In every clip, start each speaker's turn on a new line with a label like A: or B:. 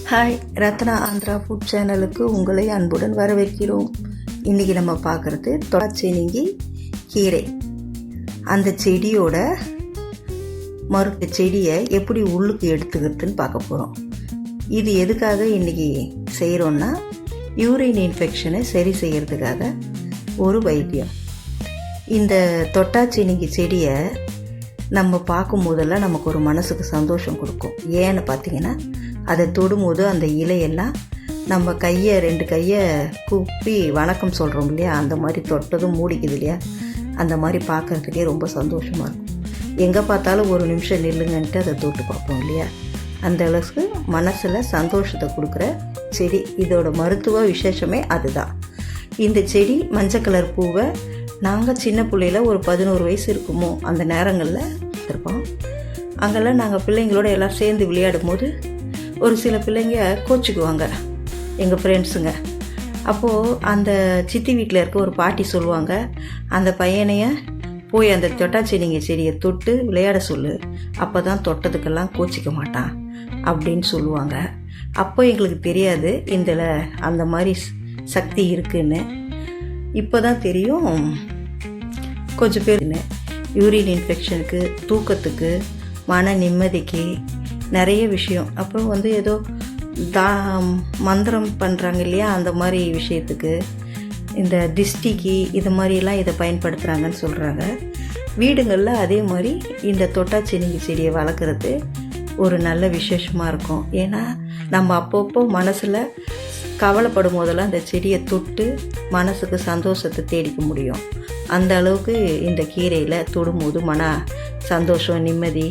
A: Hi, Ratna Andhra food சேனலுக்கு உங்களை அன்புடன் வரவேற்கிறோம். இன்றைக்கி நம்ம பார்க்குறது தொடாச்சேனிங்கி கீரை. அந்த செடியோட மறுத்த செடியை எப்படி உள்ளுக்கு எடுத்துக்கிறதுன்னு பார்க்க போகிறோம். இது எதுக்காக இன்றைக்கி செய்கிறோன்னா, யூரின் இன்ஃபெக்ஷனை சரி செய்கிறதுக்காக ஒரு வைத்தியம். இந்த தொட்டாச்சேனிங்கி செடியை நம்ம பார்க்கும் போதெல்லாம் நமக்கு ஒரு மனசுக்கு சந்தோஷம் கொடுக்கும். ஏன்னு பார்த்தீங்கன்னா, அதை தொடும்போது அந்த இலையெல்லாம் நம்ம ரெண்டு கையை கூப்பி வணக்கம் சொல்கிறோம் இல்லையா, அந்த மாதிரி தொட்டதும் மூடிக்குது இல்லையா, அந்த மாதிரி பார்க்குறதுக்கே ரொம்ப சந்தோஷமாக இருக்கும். எங்கே பார்த்தாலும் ஒரு நிமிஷம் நில்லுங்கன்ட்டு அதை தொட்டு பார்ப்போம் இல்லையா, அந்த அளவுக்கு மனசில் சந்தோஷத்தை கொடுக்குற செடி. இதோட மருத்துவ விசேஷமே அதுதான். இந்த செடி மஞ்சள் கலர் பூவை நாங்கள் சின்ன பிள்ளையில் ஒரு 11 வயசு இருக்குமோ அந்த நேரங்களில் இருப்போம். அங்கெல்லாம் நாங்கள் பிள்ளைங்களோட எல்லாம் சேர்ந்து விளையாடும் போது ஒரு சில பிள்ளைங்க கோச்சிக்குவாங்க, எங்கள் ஃப்ரெண்ட்ஸுங்க. அப்போது அந்த சித்தி வீட்டில் இருக்க ஒரு பாட்டி சொல்லுவாங்க, அந்த பையனைய போய் அந்த தொட்டாச்சேனிங்க செடியை தொட்டு விளையாட சொல்லு, அப்போ தான் தொட்டதுக்கெல்லாம் கோச்சிக்க மாட்டான் அப்படின்னு சொல்லுவாங்க. அப்போ எங்களுக்கு தெரியாது அந்த மாதிரி சக்தி இருக்குன்னு. இப்போ தான் தெரியும். கொஞ்சம் பேர் யூரின் இன்ஃபெக்ஷனுக்கு, தூக்கத்துக்கு, மன நிம்மதிக்கு நிறைய விஷயம். அப்புறம் ஏதோ மந்திரம் பண்ணுறாங்க இல்லையா, அந்த மாதிரி விஷயத்துக்கு, இந்த திஷ்டிக்கு இது மாதிரிலாம் இதை பயன்படுத்துகிறாங்கன்னு சொல்கிறாங்க. வீடுங்களில் அதே மாதிரி இந்த தொட்டாச்சேனிங்கி செடியை வளர்க்குறது ஒரு நல்ல விசேஷமாக இருக்கும். ஏன்னா நம்ம அப்பப்போ மனசில் கவலைப்படும் போதெல்லாம் அந்த செடியை தொட்டு மனசுக்கு சந்தோஷத்தை தேடிக்க முடியும். அந்த அளவுக்கு இந்த கீரையில் தொடும்போது மன சந்தோஷம், நிம்மதி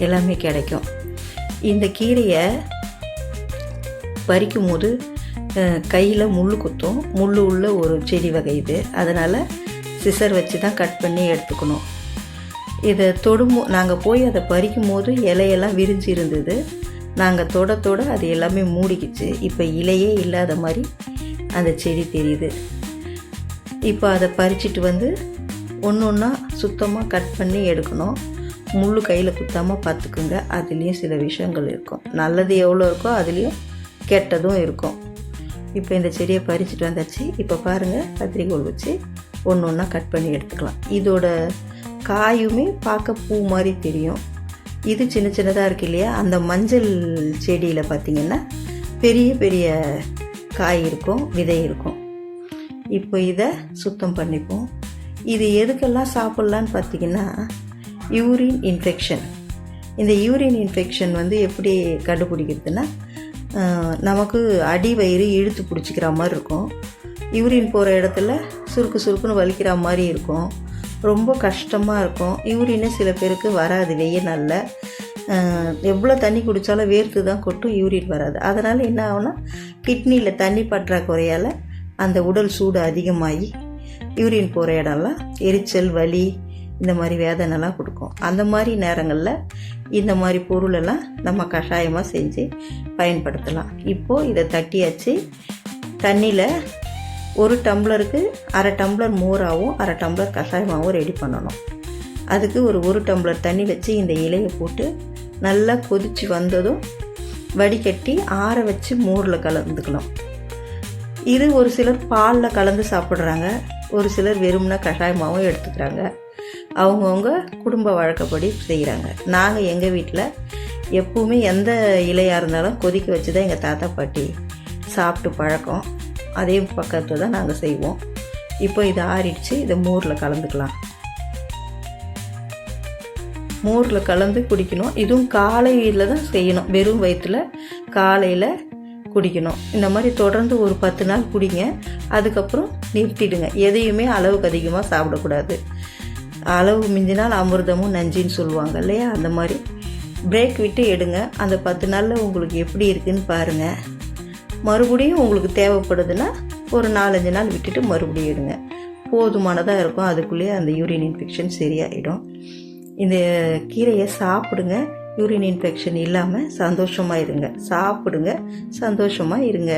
A: எல்லாமே கிடைக்கும். இந்த கீரையை பறிக்கும் போது கையில் முள் குத்தும். முள் உள்ள ஒரு செடி வகை இது. அதனால் சிசர் வச்சு தான் கட் பண்ணி எடுத்துக்கணும். இதை நாங்கள் போய் அதை பறிக்கும் போது இலையெல்லாம் விரிஞ்சு இருந்தது. நாங்கள் தொட அது எல்லாமே மூடிக்கிச்சு. இப்போ இலையே இல்லாத மாதிரி அந்த செடி தெரியுது. இப்போ அதை பறிச்சிட்டு ஒன்று ஒன்றா சுத்தமாக கட் பண்ணி எடுக்கணும். முள் கையில் குத்தாமல் பார்த்துக்குங்க. அதுலேயும் சில விஷயங்கள் இருக்கும். நல்லது எவ்வளோ இருக்கோ அதுலேயும் கெட்டதும் இருக்கும். இப்போ இந்த செடியை பறிச்சுட்டு வந்தாச்சு. இப்போ பாருங்கள், கத்திரிக்கோல் வச்சு ஒன்று ஒன்றா கட் பண்ணி எடுத்துக்கலாம். இதோட காயுமே பார்க்க பூ மாதிரி தெரியும். இது சின்ன சின்னதாக இருக்கு இல்லையா, அந்த மஞ்சள் செடியில் பார்த்திங்கன்னா பெரிய பெரிய காய் இருக்கும், விதை இருக்கும். இப்போ இதை சுத்தம் பண்ணிப்போம். இது எதுக்கெல்லாம் சாப்பிட்லான்னு பார்த்திங்கன்னா, யூரின் இன்ஃபெக்ஷன். இந்த யூரின் இன்ஃபெக்ஷன் எப்படி கண்டுபிடிக்கிறதுனா, நமக்கு அடி வயிறு இழுத்து பிடிச்சிக்கிற மாதிரி இருக்கும். யூரின் போகிற இடத்துல சுருக்கு சுருக்குன்னு வலிக்கிற மாதிரி இருக்கும். ரொம்ப கஷ்டமாக இருக்கும். யூரின்னு சில பேருக்கு வராது. வெய்ய நாளில் எவ்வளோ தண்ணி குடித்தாலும் வேர்த்து தான் கொட்டும், யூரின் வராது. அதனால் என்ன ஆகும்னா, கிட்னியில் தண்ணி பற்றாக்குறையால் அந்த உடல் சூடு அதிகமாகி யூரின் போகிற இடம்லாம் எரிச்சல், வலி, இந்த மாதிரி வேதனைலாம் கொடுக்கும். அந்த மாதிரி நேரங்களில் இந்த மாதிரி பொருளெல்லாம் நம்ம கஷாயமாக செஞ்சு பயன்படுத்தலாம். இப்போது இதை தட்டியாச்சு. தண்ணியில் 1 டம்ளருக்கு 1/2 டம்ளர் மோராகவும் 1/2 டம்ளர் கஷாயமாகவும் ரெடி பண்ணணும். அதுக்கு ஒரு டம்ளர் தண்ணி வச்சு இந்த இலையை போட்டு நல்லா கொதித்து வந்ததும் வடிகட்டி ஆற வச்சு மோரில் கலந்துக்கலாம். இது ஒரு சிலர் பாலில் கலந்து சாப்பிட்றாங்க, ஒரு சிலர் வெறும்னா கஷாயமாகவும் எடுத்துக்கிறாங்க. அவங்கவுங்க குடும்ப வழக்கப்படி செய்கிறாங்க. நாங்கள் எங்கள் வீட்டில் எப்பவுமே எந்த இலையாக இருந்தாலும் கொதிக்க வச்சு தான் எங்கள் தாத்தா பாட்டி சாப்பிட்டு பழக்கம். அதே பக்கத்தில் தான் நாங்கள் செய்வோம். இப்போ இதை ஆறிடுச்சு. இதை மோரில் கலந்துக்கலாம். மோரில் கலந்து குடிக்கணும். இதுவும் காலையில் தான் செய்யணும். வெறும் வயிற்றில் காலையில் குடிக்கணும். இந்த மாதிரி தொடர்ந்து ஒரு 10 நாள் குடிங்க. அதுக்கப்புறம் நிறுத்திடுங்க. எதையுமே அளவுக்கு அதிகமாக சாப்பிடக்கூடாது. அளவு மிஞ்சினால் அமிர்தமும் நஞ்சின்னு சொல்லுவாங்க இல்லையா, அந்த மாதிரி பிரேக் விட்டு எடுங்க. அந்த 10 நாளில் உங்களுக்கு எப்படி இருக்குதுன்னு பாருங்கள். மறுபடியும் உங்களுக்கு தேவைப்படுதுன்னா ஒரு 4-5 நாள் விட்டுட்டு மறுபடியும் எடுங்க. போதுமானதாக இருக்கும். அதுக்குள்ளேயே அந்த யூரின் இன்ஃபெக்ஷன் சரியாயிடும். இந்த கீரையை சாப்பிடுங்க. யூரின் இன்ஃபெக்ஷன் இல்லாமல் சந்தோஷமாக இருங்க. சாப்பிடுங்க, சந்தோஷமாக இருங்க.